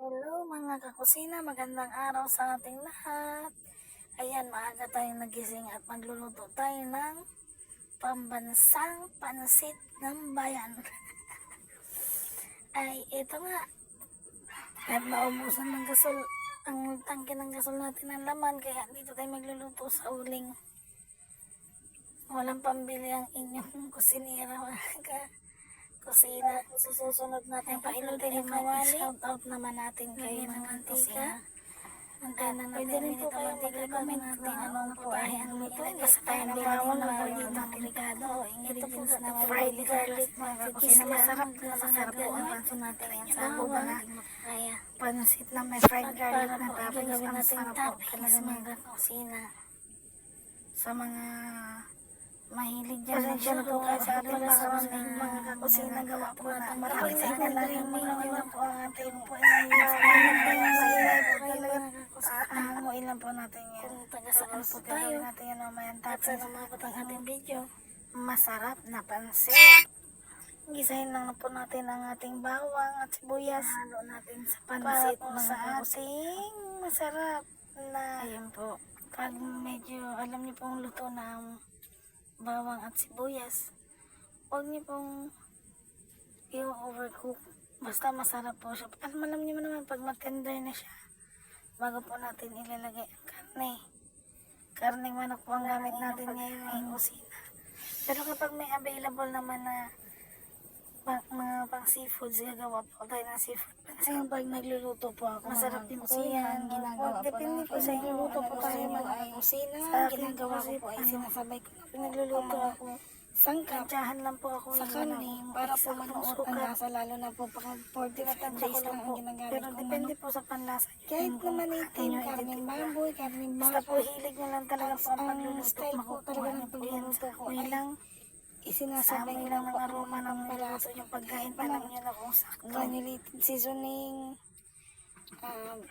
Hello mga kakusina, magandang araw sa ating lahat. Ayan, maaga tayong nagising at magluluto tayo ng pambansang pansit ng bayan. Ay, ito nga. At naubusan ng gasol, ang tangke ng gasol natin ng laman, kaya dito tayo magluluto sa uling. Walang pambili ang inyong kusinira mga kusina. Susunod natin pailutin yung kawali. Shout out naman natin kay mga kusina. Antayin na natin minute ang mantika bago natin anong putahe ang luto. Basta tayo ng bawang na dito ang Ricardo. Ingredients na fried garlic mga kusina. Masarap na masarap po ang pansit natin. Yan sa buba na pansit na may fried garlic na tapos ang sarap po talaga mga kusina. Sa mga mahilig dyan. Pasensya na po kayo sa ating maraming mga kakusina gawa po na maraming signal lang yung mga po ang ating po ay hanguin lang po natin yan. Kung taga saan po tayo natin yan mamayang tapos na umabot ang ating video. Masarap na pansit. Gisahin lang na po natin ang ating bawang at sibuyas. Halo natin sa pansit sa ating masarap na. Ayun po. Pag medyo alam niyo pong luto na ang bawang at sibuyas, huwag niyo pong i-overcook. Basta masarap po siya. At alam niyo naman pag matender na siya, bago po natin ilalagay ang karne. Karneng manok po ang gamit natin ngayon ng kusina. Pero kapag may available naman na mga pang seafoods, gagawa po tayo ng seafood. Ayun, pag nagluluto po ako, masarap din po yan. Ginagawa po depende po sa inyo. Po tayo mga kusina. Sa ginagawa ko po ay sinasabay ko. Nagluluto ako. Sangkatsahan lang po ako sa karne para po manuot ang lasa, lalo na po pag 45 days lang ang ginagamit. Pero depende po sa panlasa. Kahit naman itim, karning baboy, karning baka. Basta po hilig nyo lang talaga po ang pagluluto. Style po talaga ng pagluluto ko. May lang isinasabay lang ng aroma ng palasa yung pagkain pa lang yun akong sakto. Granulated seasoning,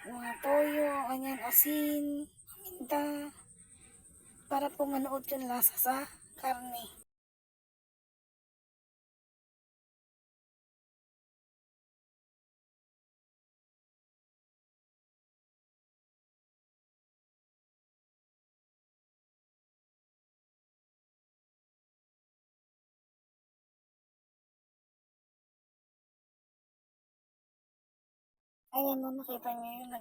mga toyo, onion, asin, paminta, para po manuot yung lasa sa karne. Ayan mo, nakita nyo yun,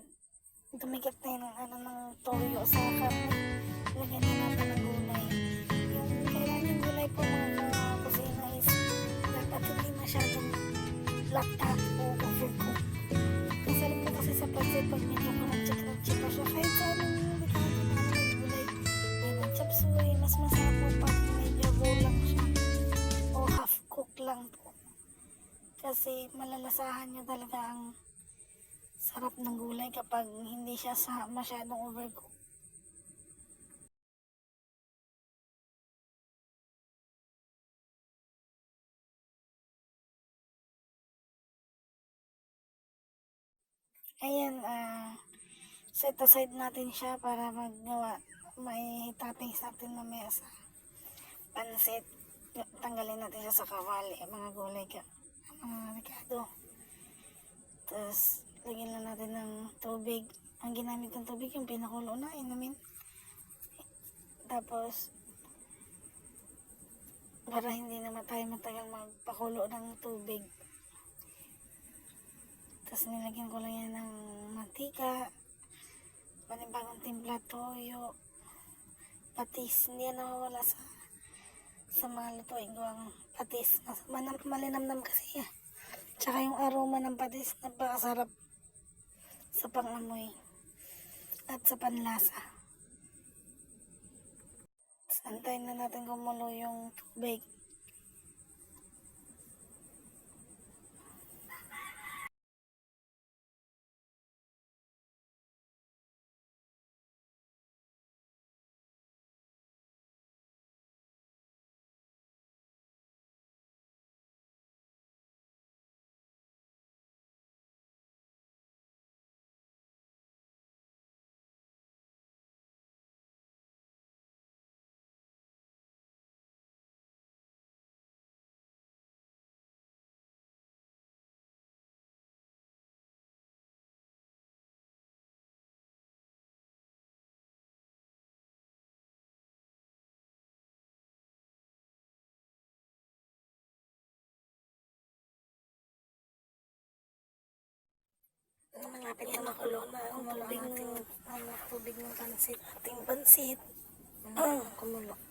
tumikit na yun ng toyo sa karne. Lagyan na natin ng gulay. Yung kailangan yung gulay po mga kusina is dapat hindi masyadong lata o overcook. Masarap po kasi sa pansit pag medyo crunchy pa siya. Kahit sa anong hindi ka natin ng gulay. Ayan, ang chop suey, mas masarap po pag medyo raw lang siya. O half cook lang po. Kasi malalasahan nyo talaga ang sarap ng gulay kapag hindi siya masyadong overcook. Ayan, set aside natin siya para maggawa. May toppings natin na mesa. Pansit. Tanggalin natin siya sa kawali. Mga gulay ka. Mga ricado. Tapos, lagyan lang natin ng tubig. Ang ginamit ng tubig, yung pinakulo na, inumin. Tapos, para hindi naman tayo matagal magpakulo ng tubig. Tapos, nilagyan ko lang yan ng mantika, panibagong timpla, toyo, patis. Hindi yan nawawala sa mga lutuin ko ang patis. Malinamnam kasi yan. Tsaka yung aroma ng patis, napakasarap sa pangamoy at sa panlasa. Antayin na natin kumulo yung tubig. malapit na makulo na ang tubig ng pansit. Ating pansit. Kumulo.